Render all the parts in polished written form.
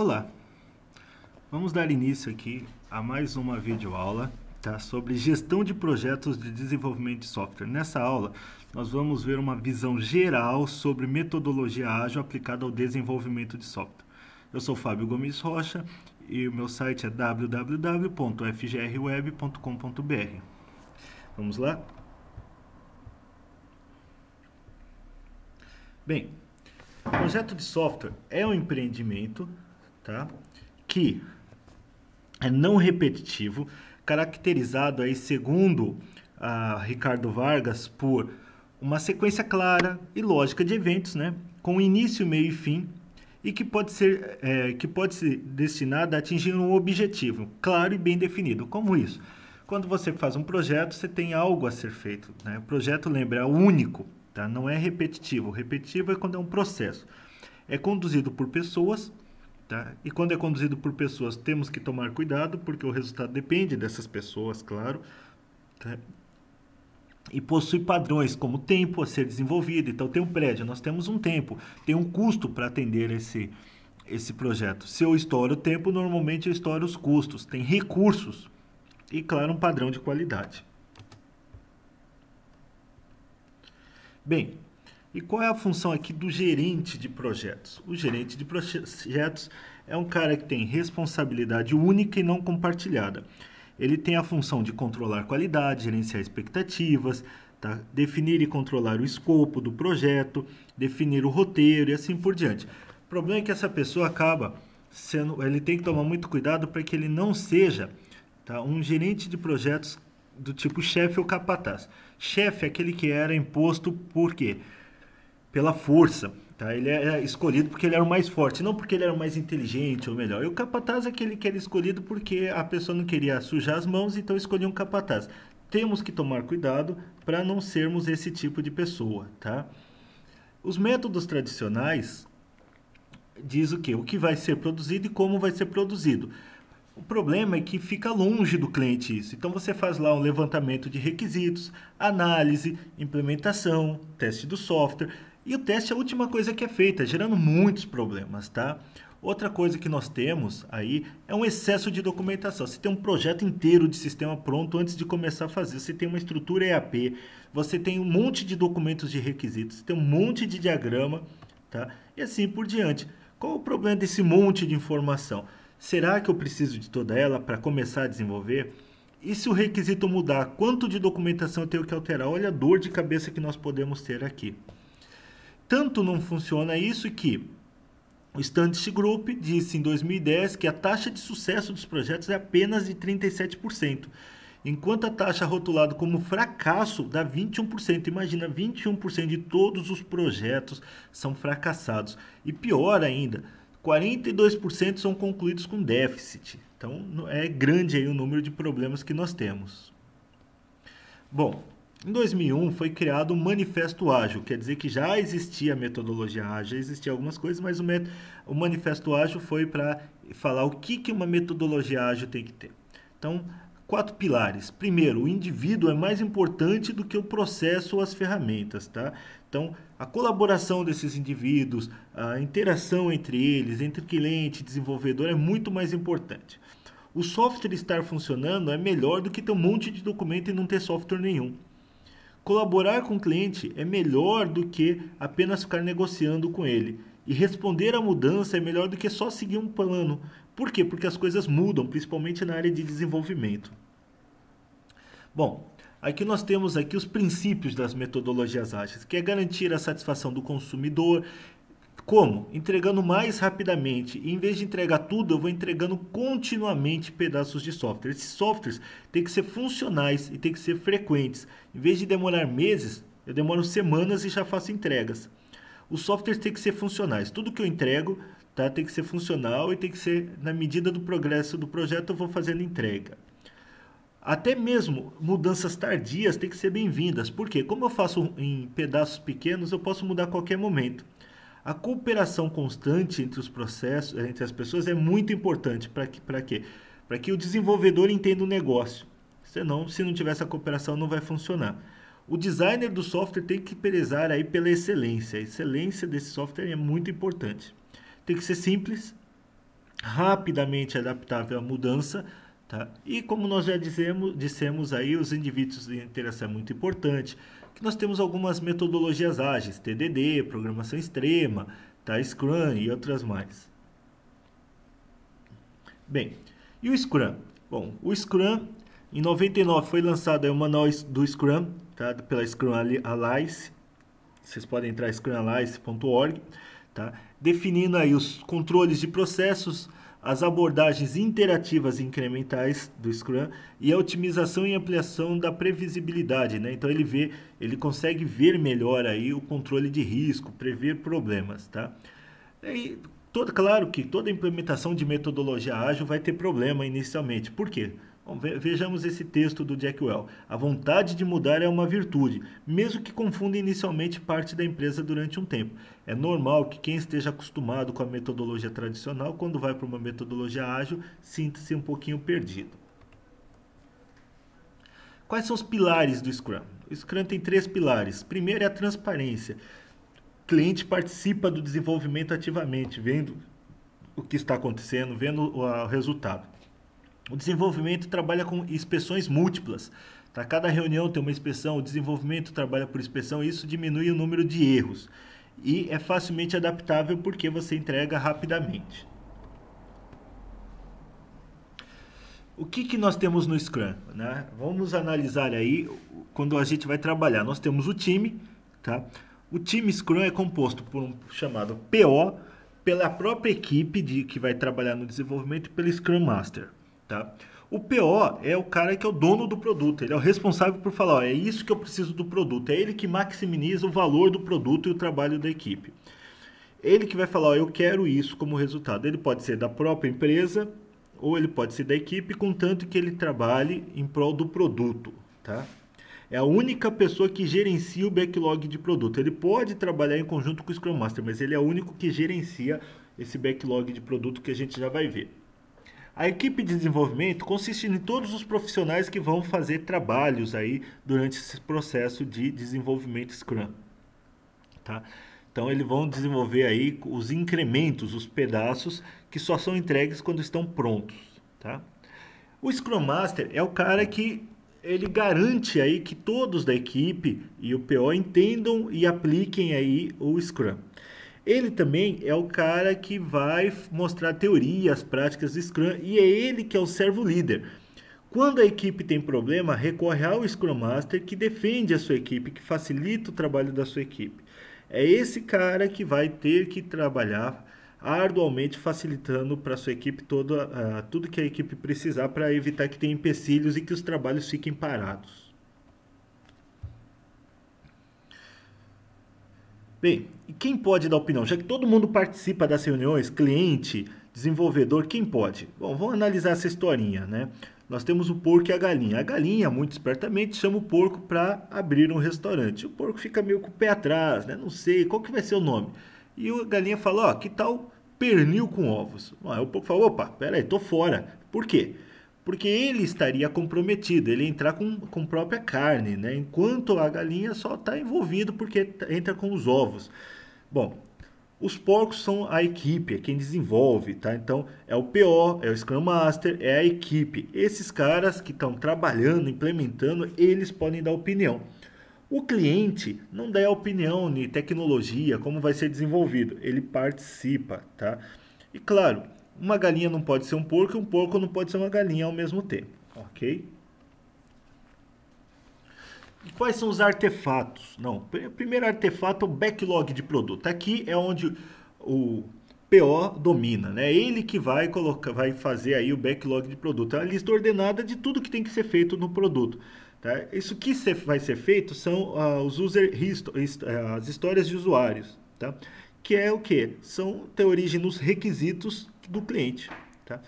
Olá, vamos dar início aqui a mais uma videoaula, tá, sobre gestão de projetos de desenvolvimento de software. Nessa aula, nós vamos ver uma visão geral sobre metodologia ágil aplicada ao desenvolvimento de software. Eu sou Fábio Gomes Rocha e o meu site é www.fgrweb.com.br. Vamos lá? Bem, o projeto de software é um empreendimento, tá, que é não repetitivo, caracterizado aí, segundo Ricardo Vargas, por uma sequência clara e lógica de eventos, né, com início, meio e fim, e que pode ser destinada a atingir um objetivo claro e bem definido. Como isso? Quando você faz um projeto, você tem algo a ser feito, né? O projeto, lembra, é único, tá? Não é repetitivo. Repetitivo é quando é um processo. É conduzido por pessoas, tá? E quando é conduzido por pessoas, temos que tomar cuidado, porque o resultado depende dessas pessoas, claro, tá? E possui padrões como tempo a ser desenvolvido. Então tem um prédio, nós temos um tempo, tem um custo para atender esse projeto. Se eu estouro o tempo, normalmente eu estouro os custos. Tem recursos e, claro, um padrão de qualidade. Bem, e qual é a função aqui do gerente de projetos? O gerente de projetos é um cara que tem responsabilidade única e não compartilhada. Ele tem a função de controlar qualidade, gerenciar expectativas, tá? Definir e controlar o escopo do projeto, definir o roteiro e assim por diante. O problema é que essa pessoa acaba sendo... Ele tem que tomar muito cuidado para que ele não seja, tá, um gerente de projetos do tipo chefe ou capataz. Chefe é aquele que era imposto por quê? Pela força, tá? Ele é escolhido porque ele era o mais forte, não porque ele era o mais inteligente ou melhor. E o capataz é aquele que era escolhido porque a pessoa não queria sujar as mãos, então escolhia um capataz. Temos que tomar cuidado para não sermos esse tipo de pessoa, tá? Os métodos tradicionais diz o quê? O que vai ser produzido e como vai ser produzido. O problema é que fica longe do cliente isso. Então você faz lá um levantamento de requisitos, análise, implementação, teste do software. E o teste é a última coisa que é feita, gerando muitos problemas, tá? Outra coisa que nós temos aí é um excesso de documentação. Você tem um projeto inteiro de sistema pronto antes de começar a fazer. Você tem uma estrutura EAP, você tem um monte de documentos de requisitos, você tem um monte de diagrama, tá? E assim por diante. Qual o problema desse monte de informação? Será que eu preciso de toda ela para começar a desenvolver? E se o requisito mudar, quanto de documentação eu tenho que alterar? Olha a dor de cabeça que nós podemos ter aqui. Tanto não funciona isso que o Standish Group disse em 2010 que a taxa de sucesso dos projetos é apenas de 37%, enquanto a taxa rotulada como fracasso dá 21%. Imagina, 21% de todos os projetos são fracassados. E pior ainda, 42% são concluídos com déficit. Então é grande aí o número de problemas que nós temos. Bom, em 2001 foi criado o Manifesto Ágil, quer dizer que já existia a metodologia ágil, já existia algumas coisas, mas o Manifesto Ágil foi para falar o que uma metodologia ágil tem que ter. Então, 4 pilares. Primeiro, o indivíduo é mais importante do que o processo ou as ferramentas, tá? Então, a colaboração desses indivíduos, a interação entre eles, entre cliente e desenvolvedor é muito mais importante. O software estar funcionando é melhor do que ter um monte de documento e não ter software nenhum. Colaborar com o cliente é melhor do que apenas ficar negociando com ele. E responder à mudança é melhor do que só seguir um plano. Por quê? Porque as coisas mudam, principalmente na área de desenvolvimento. Bom, aqui nós temos aqui os princípios das metodologias ágeis, que é garantir a satisfação do consumidor. Como? Entregando mais rapidamente. E em vez de entregar tudo, eu vou entregando continuamente pedaços de software. Esses softwares têm que ser funcionais e têm que ser frequentes. Em vez de demorar meses, eu demoro semanas e já faço entregas. Os softwares têm que ser funcionais. Tudo que eu entrego, tá, tem que ser funcional e tem que ser, na medida do progresso do projeto, eu vou fazendo entrega. Até mesmo mudanças tardias têm que ser bem-vindas. Por quê? Como eu faço em pedaços pequenos, eu posso mudar a qualquer momento. A cooperação constante entre os processos, entre as pessoas é muito importante. Para quê? Para que o desenvolvedor entenda o negócio. Senão, se não tiver essa cooperação, não vai funcionar. O designer do software tem que prezar aí pela excelência. A excelência desse software é muito importante. Tem que ser simples, rapidamente adaptável à mudança, tá? E como nós já dissemos aí, os indivíduos de interação é muito importante, que nós temos algumas metodologias ágeis, TDD, programação extrema, tá? Scrum e outras mais. Bem, e o Scrum? Bom, o Scrum, em 99 foi lançado aí o manual do Scrum, tá? Pela Scrum Alliance. Vocês podem entrar em scrumalliance.org, tá? Definindo aí os controles de processos, as abordagens interativas e incrementais do Scrum e a otimização e ampliação da previsibilidade, né? Então ele consegue ver melhor aí o controle de risco, prever problemas, tá? E claro que toda implementação de metodologia ágil vai ter problema inicialmente. Por quê? Bom, vejamos esse texto do Jack Welch. A vontade de mudar é uma virtude, mesmo que confunda inicialmente parte da empresa durante um tempo. É normal que quem esteja acostumado com a metodologia tradicional, quando vai para uma metodologia ágil, sinta-se um pouquinho perdido. Quais são os pilares do Scrum? O Scrum tem 3 pilares. Primeiro é a transparência. O cliente participa do desenvolvimento ativamente, vendo o que está acontecendo, vendo o resultado. O desenvolvimento trabalha com inspeções múltiplas. Tá? Cada reunião tem uma inspeção, o desenvolvimento trabalha por inspeção, e isso diminui o número de erros. E é facilmente adaptável porque você entrega rapidamente. O que nós temos no Scrum? Né? Vamos analisar aí quando a gente vai trabalhar. Nós temos o time, tá? O time Scrum é composto por um chamado PO, pela própria equipe que vai trabalhar no desenvolvimento e pelo Scrum Master. Tá? O PO é o cara que é o dono do produto, ele é o responsável por falar, ó, é isso que eu preciso do produto, é ele que maximiza o valor do produto e o trabalho da equipe. Ele que vai falar, ó, eu quero isso como resultado. Ele pode ser da própria empresa ou ele pode ser da equipe, contanto que ele trabalhe em prol do produto. Tá? É a única pessoa que gerencia o backlog de produto. Ele pode trabalhar em conjunto com o Scrum Master, mas ele é o único que gerencia esse backlog de produto que a gente já vai ver. A equipe de desenvolvimento consiste em todos os profissionais que vão fazer trabalhos aí durante esse processo de desenvolvimento Scrum. Tá? Então eles vão desenvolver aí os incrementos, os pedaços que só são entregues quando estão prontos. Tá? O Scrum Master é o cara que ele garante aí que todos da equipe e o PO entendam e apliquem aí o Scrum. Ele também é o cara que vai mostrar teorias, práticas de Scrum, e é ele que é o servo líder. Quando a equipe tem problema, recorre ao Scrum Master que defende a sua equipe, que facilita o trabalho da sua equipe. É esse cara que vai ter que trabalhar arduamente facilitando para a sua equipe tudo que a equipe precisar para evitar que tenha empecilhos e que os trabalhos fiquem parados. Bem, e quem pode dar opinião? Já que todo mundo participa das reuniões, cliente, desenvolvedor, quem pode? Bom, vamos analisar essa historinha, né? Nós temos o porco e a galinha. A galinha, muito espertamente, chama o porco para abrir um restaurante. O porco fica meio com o pé atrás, né? Não sei, qual que vai ser o nome? E a galinha fala, ó, que tal pernil com ovos? Aí o porco fala, opa, peraí, tô fora. Por quê? Porque ele estaria comprometido, ele ia entrar com própria carne, né? Enquanto a galinha só está envolvido porque entra com os ovos. Bom, os porcos são a equipe, é quem desenvolve, tá? Então é o PO, é o Scrum Master, é a equipe. Esses caras que estão trabalhando, implementando, eles podem dar opinião. O cliente não dá opinião em tecnologia, como vai ser desenvolvido, ele participa, tá? E claro, uma galinha não pode ser um porco não pode ser uma galinha ao mesmo tempo, ok? E quais são os artefatos? Não, o primeiro artefato é o backlog de produto. Aqui é onde o PO domina, né? Ele que vai fazer aí o backlog de produto. É a lista ordenada de tudo que tem que ser feito no produto. Tá? Isso que vai ser feito são as histórias de usuários, tá? Que é o que? Tem origem nos requisitos do cliente. Tá?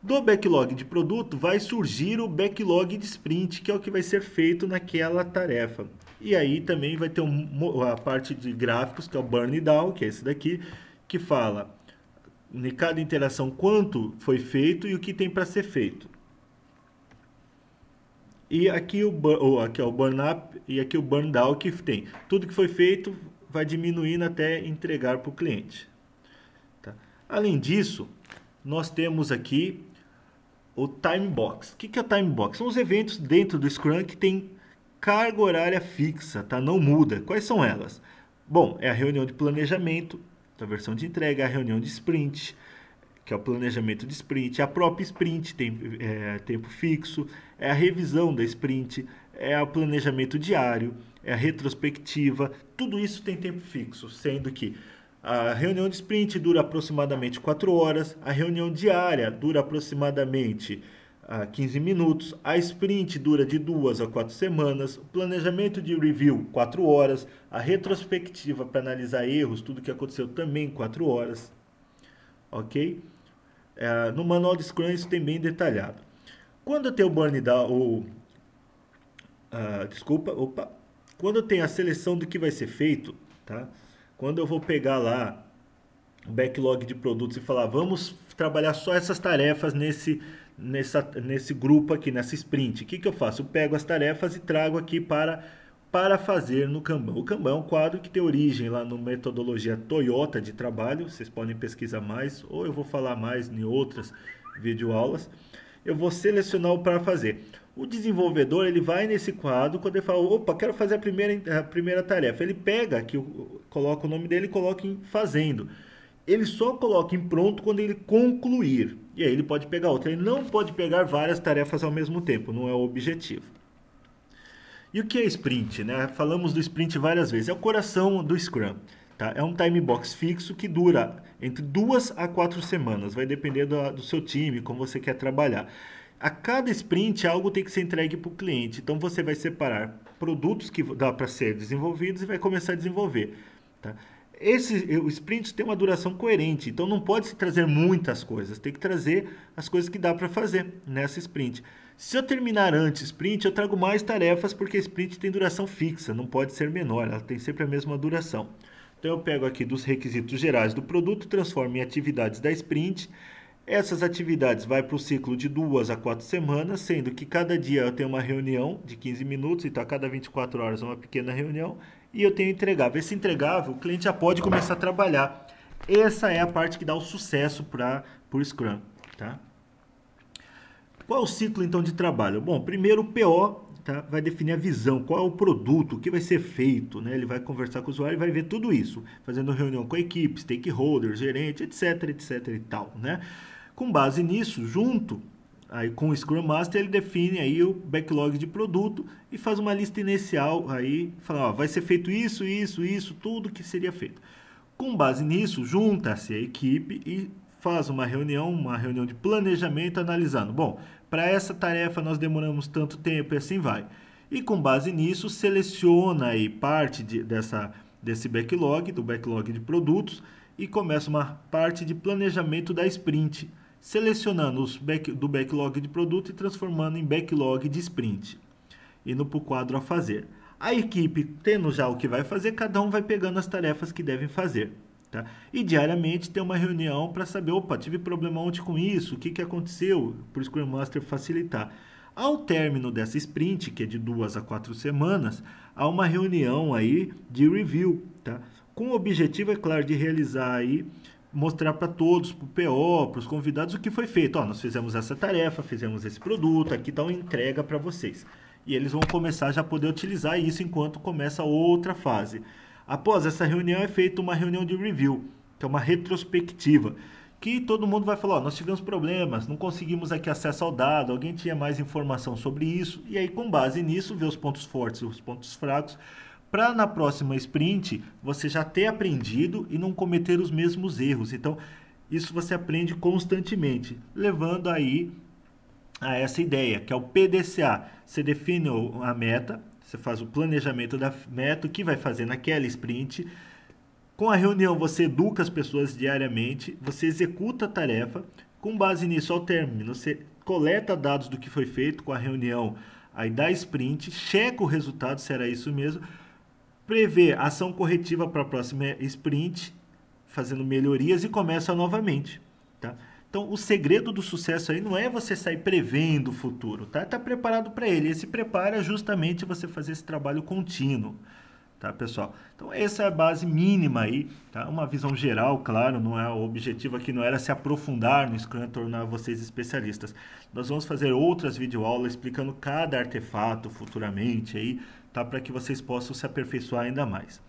Do backlog de produto vai surgir o backlog de sprint, que é o que vai ser feito naquela tarefa. E aí também vai ter a parte de gráficos, que é o burn down, que é esse daqui, que fala em cada interação quanto foi feito e o que tem para ser feito. E aqui aqui é o burn up e aqui o burn down, que tem tudo que foi feito vai diminuindo até entregar para o cliente. Tá? Além disso, nós temos aqui o Time Box. O que é o Time Box? São os eventos dentro do Scrum que tem carga horária fixa, tá? Não muda. Quais são elas? Bom, é a reunião de planejamento, a versão de entrega, a reunião de sprint, que é o planejamento de sprint, a própria sprint tem tempo fixo, é a revisão da sprint, é o planejamento diário, é a retrospectiva, tudo isso tem tempo fixo, sendo que a reunião de sprint dura aproximadamente 4 horas, a reunião diária dura aproximadamente 15 minutos, a sprint dura de 2 a 4 semanas, o planejamento de review 4 horas, a retrospectiva para analisar erros, tudo que aconteceu também 4 horas, ok? No manual de Scrum isso tem bem detalhado. Quando eu tenho o burn down, quando eu tenho a seleção do que vai ser feito, tá? Quando eu vou pegar lá o backlog de produtos e falar, vamos trabalhar só essas tarefas nesse grupo aqui, nessa sprint, o que eu faço? Eu pego as tarefas e trago aqui para fazer no Kanban. O Kanban é um quadro que tem origem lá no metodologia Toyota de trabalho, vocês podem pesquisar mais, ou eu vou falar mais em outras videoaulas. Eu vou selecionar o para fazer. O desenvolvedor, ele vai nesse quadro, quando ele fala, opa, quero fazer a primeira tarefa. Ele pega aqui, coloca o nome dele e coloca em fazendo. Ele só coloca em pronto quando ele concluir. E aí ele pode pegar outra. Ele não pode pegar várias tarefas ao mesmo tempo, não é o objetivo. E o que é sprint, né? Falamos do sprint várias vezes. É o coração do Scrum. Tá? É um time box fixo que dura entre 2 a 4 semanas. Vai depender do seu time, como você quer trabalhar. A cada sprint, algo tem que ser entregue para o cliente. Então, você vai separar produtos que dá para ser desenvolvidos e vai começar a desenvolver. Tá? O sprint tem uma duração coerente. Então, não pode se trazer muitas coisas. Tem que trazer as coisas que dá para fazer nessa sprint. Se eu terminar antes sprint, eu trago mais tarefas, porque a sprint tem duração fixa. Não pode ser menor. Ela tem sempre a mesma duração. Então, eu pego aqui dos requisitos gerais do produto, transformo em atividades da sprint. Essas atividades vai para o ciclo de 2 a 4 semanas, sendo que cada dia eu tenho uma reunião de 15 minutos, então a cada 24 horas é uma pequena reunião, e eu tenho entregável. Esse entregável, o cliente já pode começar a trabalhar. Essa é a parte que dá o sucesso para o Scrum. Tá? Qual é o ciclo, então, de trabalho? Bom, primeiro o PO tá, vai definir a visão, qual é o produto, o que vai ser feito, né? Ele vai conversar com o usuário e vai ver tudo isso, fazendo reunião com a equipe, stakeholder, gerente, etc, etc e tal, né? Com base nisso, junto aí com o Scrum Master, ele define aí o backlog de produto e faz uma lista inicial aí, fala, ó, vai ser feito isso, isso, isso, tudo que seria feito. Com base nisso, junta-se a equipe e faz uma reunião de planejamento analisando, bom, para essa tarefa nós demoramos tanto tempo e assim vai. E com base nisso, seleciona aí parte desse backlog, do backlog de produtos, e começa uma parte de planejamento da sprint, selecionando do backlog de produto e transformando em backlog de sprint, indo para o quadro a fazer. A equipe, tendo já o que vai fazer, cada um vai pegando as tarefas que devem fazer. Tá? E diariamente tem uma reunião para saber, opa, tive problema ontem com isso, o que aconteceu, para o Scrum Master facilitar. Ao término dessa sprint, que é de 2 a 4 semanas, há uma reunião aí de review, tá? Com o objetivo, é claro, de realizar aí, mostrar para todos, para o PO, para os convidados, o que foi feito. Ó, nós fizemos essa tarefa, fizemos esse produto, aqui está uma entrega para vocês. E eles vão começar já a poder utilizar isso enquanto começa outra fase. Após essa reunião é feita uma reunião de review, que é uma retrospectiva, que todo mundo vai falar, ó, nós tivemos problemas, não conseguimos aqui acesso ao dado, alguém tinha mais informação sobre isso, e aí com base nisso, ver os pontos fortes e os pontos fracos, para na próxima sprint você já ter aprendido e não cometer os mesmos erros. Então, isso você aprende constantemente, levando aí a essa ideia, que é o PDCA. Você define a meta, você faz o planejamento da meta, o que vai fazer naquela sprint. Com a reunião, você educa as pessoas diariamente, você executa a tarefa. Com base nisso, ao término, você coleta dados do que foi feito com a reunião aí da sprint, checa o resultado, se era isso mesmo, prevê ação corretiva para a próxima sprint, fazendo melhorias e começa novamente. Tá? Então, o segredo do sucesso aí não é você sair prevendo o futuro, tá? Tá preparado para ele. Esse preparo é justamente você fazer esse trabalho contínuo. tá, pessoal? Então, essa é a base mínima aí, tá? Uma visão geral, claro, não é o objetivo aqui, não era se aprofundar no Scrum, tornar vocês especialistas. Nós vamos fazer outras videoaulas explicando cada artefato futuramente aí, tá? Para que vocês possam se aperfeiçoar ainda mais.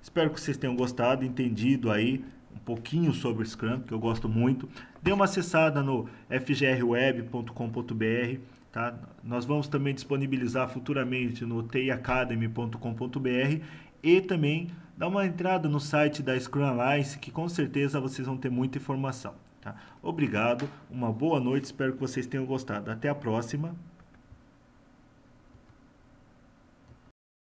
Espero que vocês tenham gostado, entendido aí um pouquinho sobre o Scrum, que eu gosto muito. Dê uma acessada no fgrweb.com.br, tá? Nós vamos também disponibilizar futuramente no tiacademy.com.br e também dá uma entrada no site da Scrum Alliance, que com certeza vocês vão ter muita informação, tá? Obrigado, uma boa noite, espero que vocês tenham gostado. Até a próxima.